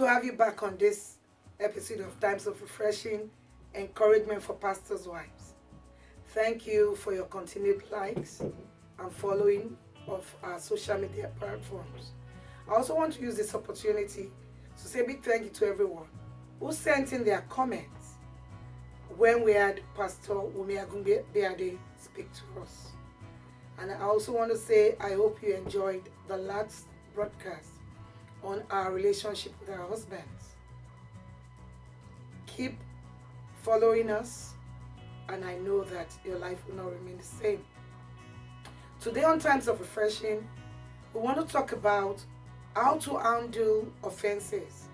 to have you back on this episode of Times of Refreshing, Encouragement for Pastors' Wives. Thank you for your continued likes and following of our social media platforms. I also want to use this opportunity to say a big thank you to everyone who sent in their comments when we had Pastor Wumi Agunbeade speak to us. And I also want to say I hope you enjoyed the last broadcast on our relationship with our husbands. Keep following us, and I know that your life will not remain the same. Today on Times of Refreshing, we want to talk about how to handle offenses.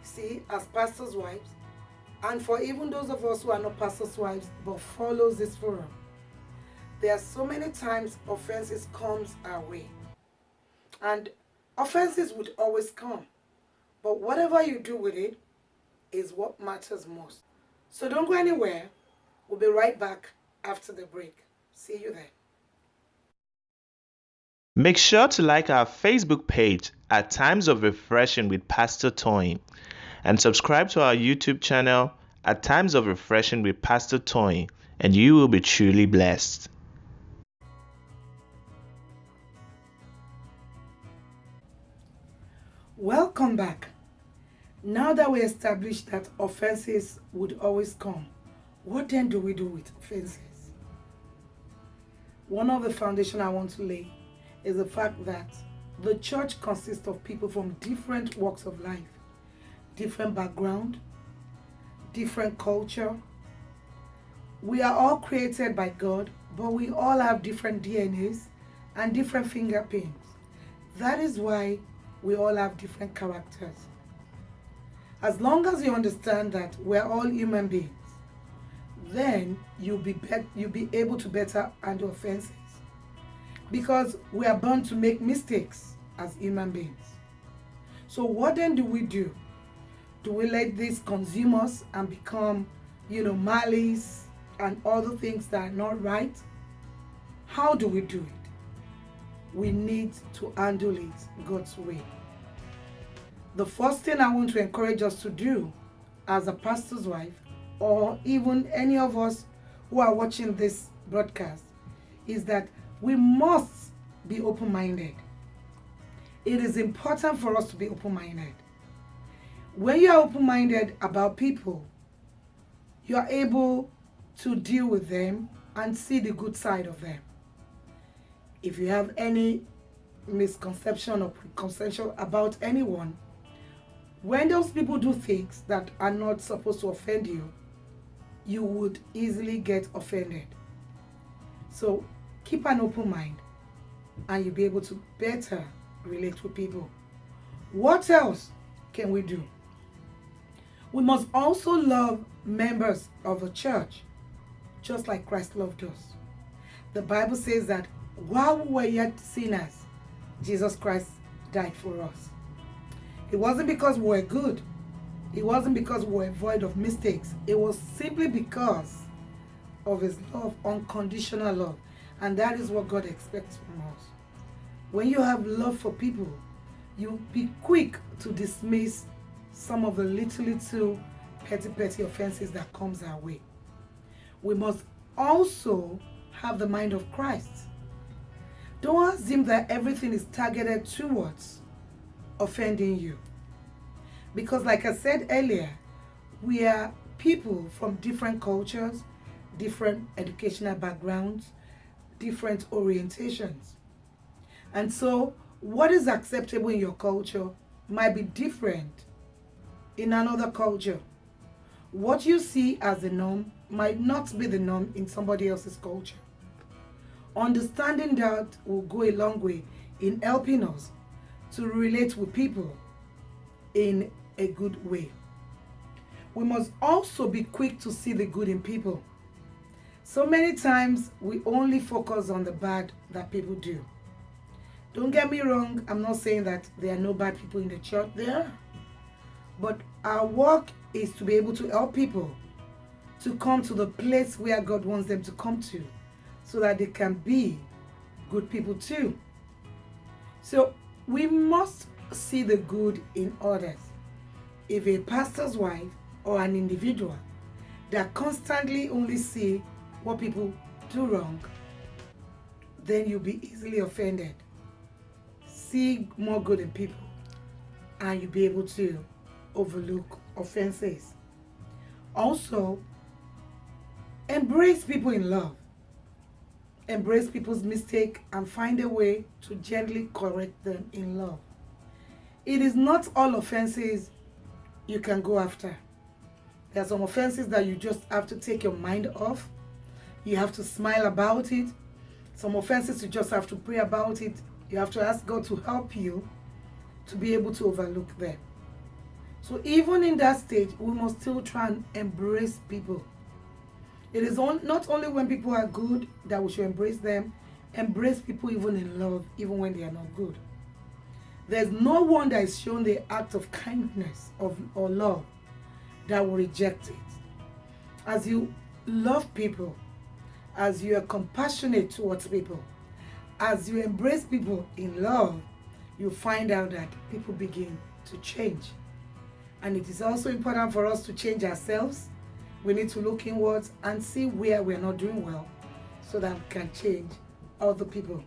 See, as pastors' wives, and for even those of us who are not pastors' wives but follows this forum, there are so many times offenses comes our way. And offenses would always come. But whatever you do with it is what matters most. So don't go anywhere. We'll be right back after the break. See you then. Make sure to like our Facebook page at Times of Refreshing with Pastor Toyin and subscribe to our YouTube channel at Times of Refreshing with Pastor Toyin, and you will be truly blessed. Welcome back. Now that we established that offenses would always come, what then do we do with offenses? One of the foundations I want to lay is the fact that the church consists of people from different walks of life, different background, different culture. We are all created by God, but we all have different DNAs and different fingerprints. That is why we all have different characters. As long as you understand that we're all human beings, then you'll be able to better handle offenses. Because we are born to make mistakes as human beings. So what then do we do? Do we let this consume us and become, malice and other things that are not right? How do we do it? We need to handle it God's way. The first thing I want to encourage us to do as a pastor's wife, or even any of us who are watching this broadcast, is that we must be open-minded. It is important for us to be open-minded. When you are open-minded about people, you are able to deal with them and see the good side of them. If you have any misconception or preconception about anyone, when those people do things that are not supposed to offend you, you would easily get offended. So keep an open mind and you'll be able to better relate with people. What else can we do? We must also love members of the church, just like Christ loved us. The Bible says that while we were yet sinners, Jesus Christ died for us. It wasn't because we were good. It wasn't because we were void of mistakes. It was simply because of his love, unconditional love. And that is what God expects from us. When you have love for people, you'll be quick to dismiss some of the little petty offenses that comes our way. We must also have the mind of Christ. Don't assume that everything is targeted towards offending you. Because like I said earlier, we are people from different cultures, different educational backgrounds, different orientations. And so what is acceptable in your culture might be different in another culture. What you see as the norm might not be the norm in somebody else's culture. Understanding that will go a long way in helping us to relate with people in a good way. We must also be quick to see the good in people. So many times we only focus on the bad that people do. Don't get me wrong, I'm not saying that there are no bad people in the church. There are. But our work is to be able to help people to come to the place where God wants them to come to, so that they can be good people too. So we must see the good in others. If a pastor's wife or an individual that constantly only see what people do wrong, then you'll be easily offended. See more good in people, and you'll be able to overlook offenses. Also, embrace people in love. Embrace people's mistake and find a way to gently correct them in love. It is not all offenses you can go after. There are some offenses that you just have to take your mind off. You have to smile about it. Some offenses you just have to pray about it. You have to ask God to help you to be able to overlook them. So even in that stage, we must still try and embrace people. It is not only when people are good that we should embrace them. Embrace people even in love, even when they are not good. There's no one that is shown the act of kindness or love that will reject it. As you love people, as you are compassionate towards people, as you embrace people in love, you find out that people begin to change. And it is also important for us to change ourselves. We need to look inwards and see where we're not doing well so that we can change other people.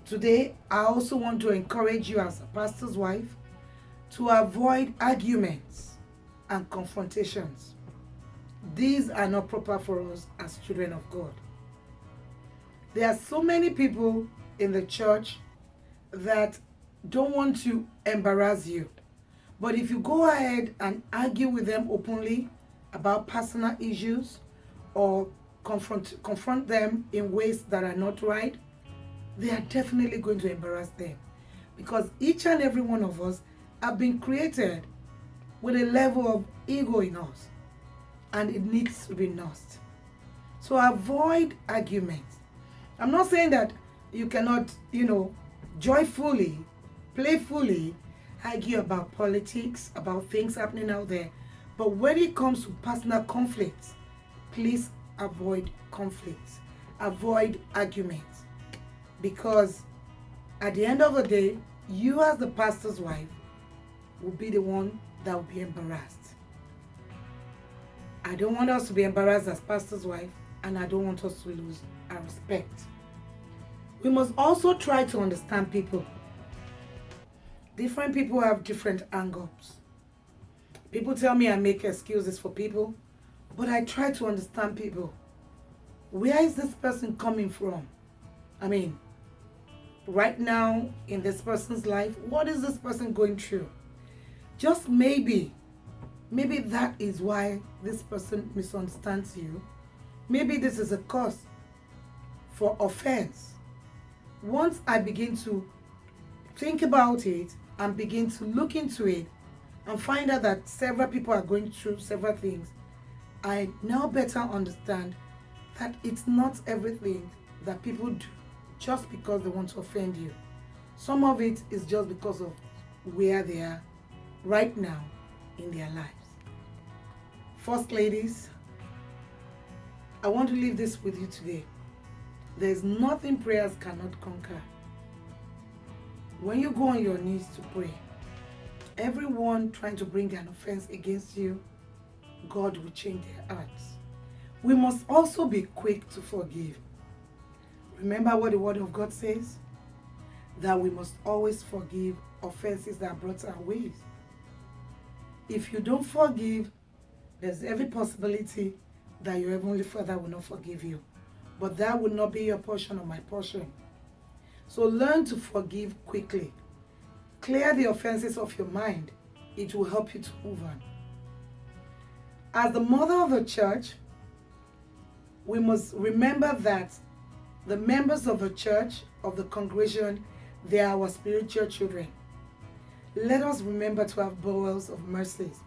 Today, I also want to encourage you as a pastor's wife to avoid arguments and confrontations. These are not proper for us as children of God. There are so many people in the church that don't want to embarrass you. But if you go ahead and argue with them openly about personal issues or confront them in ways that are not right, they are definitely going to embarrass them. Because each and every one of us have been created with a level of ego in us, and it needs to be nursed. So avoid arguments. I'm not saying that you cannot, joyfully, playfully argue about politics, about things happening out there. But when it comes to personal conflicts, please avoid conflicts. Avoid arguments. Because at the end of the day, you as the pastor's wife will be the one that will be embarrassed. I don't want us to be embarrassed as pastor's wife, and I don't want us to lose our respect. We must also try to understand people. Different people have different angles. People tell me I make excuses for people, but I try to understand people. Where is this person coming from? I mean, right now in this person's life, what is this person going through? Just maybe that is why this person misunderstands you. Maybe this is a cause for offense. Once I begin to think about it and begin to look into it and find out that several people are going through several things, I now better understand that it's not everything that people do just because they want to offend you. Some of it is just because of where they are right now in their lives. First ladies, I want to leave this with you today. There's nothing prayers cannot conquer. When you go on your knees to pray, everyone trying to bring an offense against you, God will change their hearts. We must also be quick to forgive. Remember what the Word of God says? That we must always forgive offenses that are brought our ways. If you don't forgive, there's every possibility that your Heavenly Father will not forgive you. But that will not be your portion or my portion. So learn to forgive quickly. Clear the offenses of your mind. It will help you to move on. As the mother of the church, we must remember that the members of the church, of the congregation, they are our spiritual children. Let us remember to have bowels of mercies.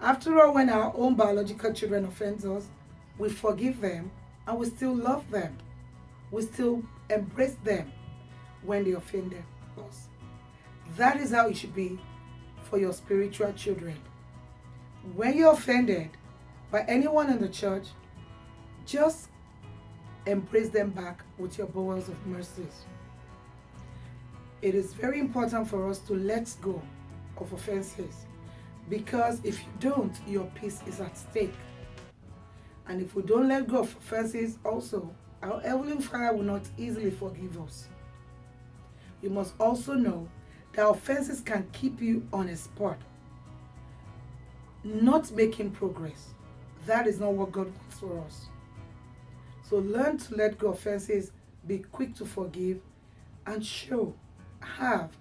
After all, when our own biological children offend us, we forgive them and we still love them. We still embrace them when they offend us. That is how it should be for your spiritual children. When you're offended by anyone in the church, just embrace them back with your bowels of mercies. It is very important for us to let go of offenses Because if you don't, your peace is at stake. And if we don't let go of offenses, also, our Heavenly Father will not easily forgive us. You must also know that offenses can keep you on a spot, not making progress. That is not what God wants for us. So learn to let go of offenses, be quick to forgive, and have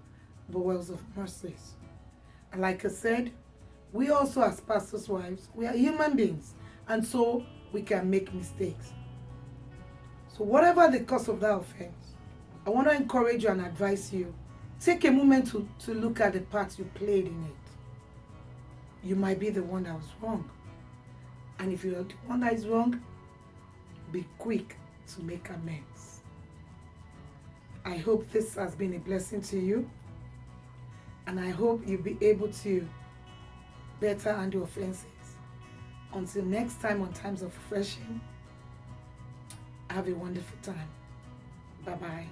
bowels of mercies. And like I said, we also as pastors' wives, we are human beings, and so we can make mistakes. So whatever the cause of that offense, I want to encourage you and advise you, take a moment to look at the part you played in it. You might be the one that was wrong. And if you're the one that is wrong, be quick to make amends. I hope this has been a blessing to you. And I hope you'll be able to better handle offenses. Until next time on Times of Refreshing, have a wonderful time. Bye-bye.